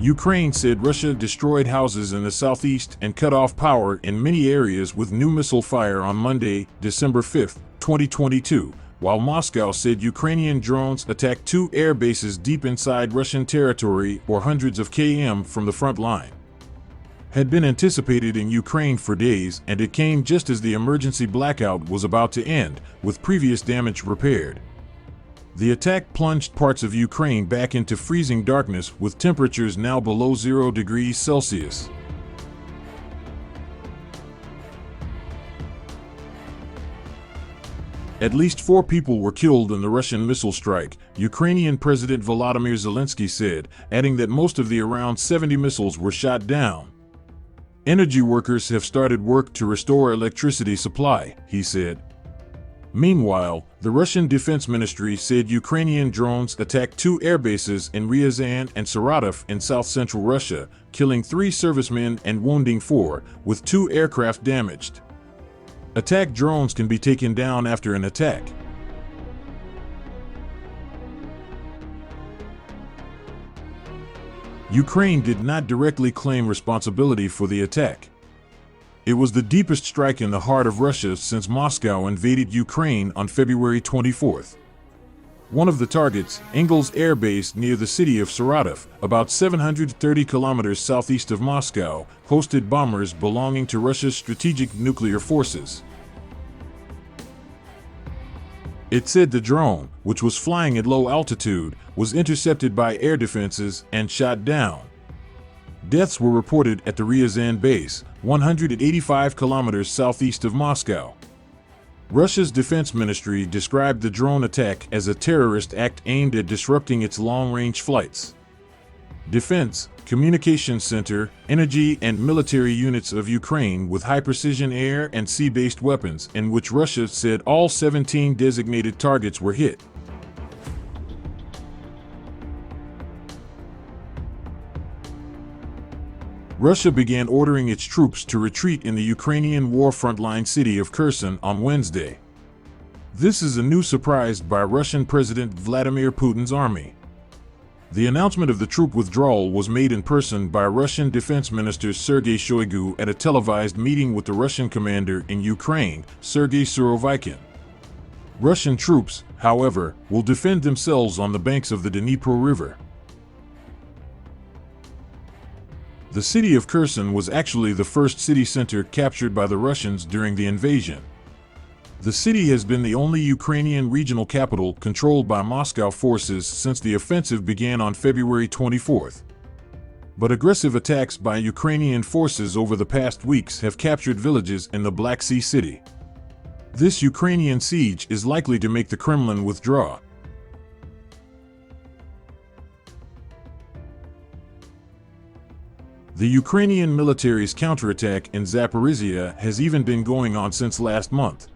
Ukraine said Russia destroyed houses in the southeast and cut off power in many areas with new missile fire on Monday, December 5, 2022, while Moscow said Ukrainian drones attacked two air bases deep inside Russian territory or hundreds of km from the front line. Had been anticipated in Ukraine for days, and it came just as the emergency blackout was about to end, with previous damage repaired. The attack plunged parts of Ukraine back into freezing darkness with temperatures now below 0 degrees Celsius. At least 4 people were killed in the Russian missile strike, Ukrainian President Volodymyr Zelensky said, adding that most of the around 70 missiles were shot down. Energy workers have started work to restore electricity supply, he said. Meanwhile, the Russian Defense Ministry said Ukrainian drones attacked 2 air bases in Ryazan and Saratov in south-central Russia, killing 3 servicemen and wounding 4, with 2 aircraft damaged. Attack drones can be taken down after an attack. Ukraine did not directly claim responsibility for the attack. It was the deepest strike in the heart of Russia since Moscow invaded Ukraine on February 24. One of the targets, Engels Air Base near the city of Saratov, about 730 kilometers southeast of Moscow, hosted bombers belonging to Russia's strategic nuclear forces. It said the drone, which was flying at low altitude, was intercepted by air defenses and shot down. Deaths were reported at the Ryazan base, 185 kilometers southeast of Moscow. Russia's defense ministry described the drone attack as a terrorist act aimed at disrupting its long-range flights. Defense, communications center, energy and military units of Ukraine with high-precision air and sea-based weapons, in which Russia said all 17 designated targets were hit. Russia began ordering its troops to retreat in the Ukrainian war frontline city of Kherson on Wednesday. This is a new surprise by Russian President Vladimir Putin's army. The announcement of the troop withdrawal was made in person by Russian Defense Minister Sergei Shoigu at a televised meeting with the Russian commander in Ukraine, Sergei Surovikin. Russian troops, however, will defend themselves on the banks of the Dnipro River. The city of Kherson was actually the first city center captured by the Russians during the invasion. The city has been the only Ukrainian regional capital controlled by Moscow forces since the offensive began on February 24. But aggressive attacks by Ukrainian forces over the past weeks have captured villages in the Black Sea city. This Ukrainian siege is likely to make the Kremlin withdraw. The Ukrainian military's counterattack in Zaporizhia has even been going on since last month,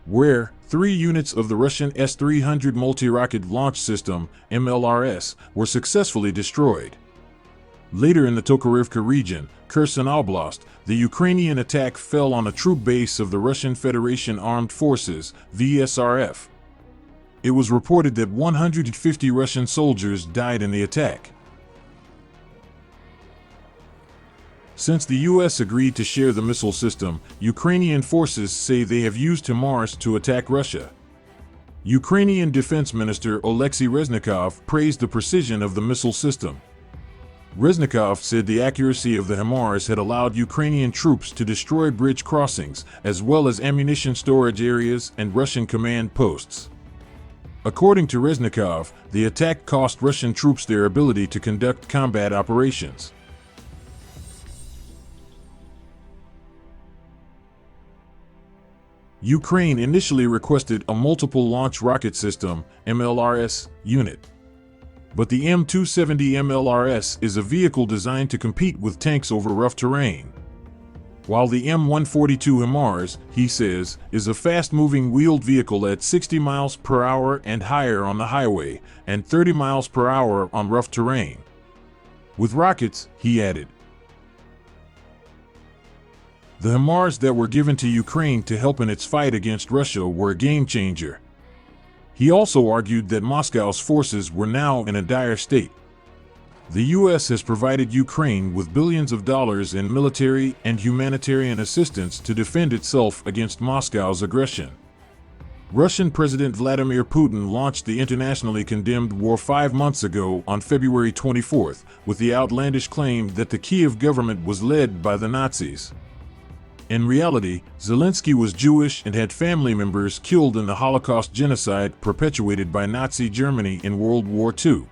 where 3 units of the Russian S-300 multi-rocket launch system, MLRS, were successfully destroyed. Later in the Tokarivka region, Kherson Oblast, the Ukrainian attack fell on a troop base of the Russian Federation Armed Forces, VSRF. It was reported that 150 Russian soldiers died in the attack. Since the U.S. agreed to share the missile system, Ukrainian forces say they have used HIMARS to attack Russia. Ukrainian Defense Minister Oleksiy Reznikov praised the precision of the missile system. Reznikov said the accuracy of the HIMARS had allowed Ukrainian troops to destroy bridge crossings, as well as ammunition storage areas and Russian command posts. According to Reznikov, the attack cost Russian troops their ability to conduct combat operations. Ukraine initially requested a multiple launch rocket system, MLRS, unit. But the M270 MLRS is a vehicle designed to compete with tanks over rough terrain. While the M142 HIMARS, he says, is a fast-moving wheeled vehicle at 60 miles per hour and higher on the highway, and 30 miles per hour on rough terrain. With rockets, he added. The HIMARS that were given to Ukraine to help in its fight against Russia were a game-changer. He also argued that Moscow's forces were now in a dire state. The U.S. has provided Ukraine with billions of dollars in military and humanitarian assistance to defend itself against Moscow's aggression. Russian President Vladimir Putin launched the internationally condemned war 5 months ago on February 24th, with the outlandish claim that the Kiev government was led by the Nazis. In reality, Zelensky was Jewish and had family members killed in the Holocaust genocide perpetuated by Nazi Germany in World War II.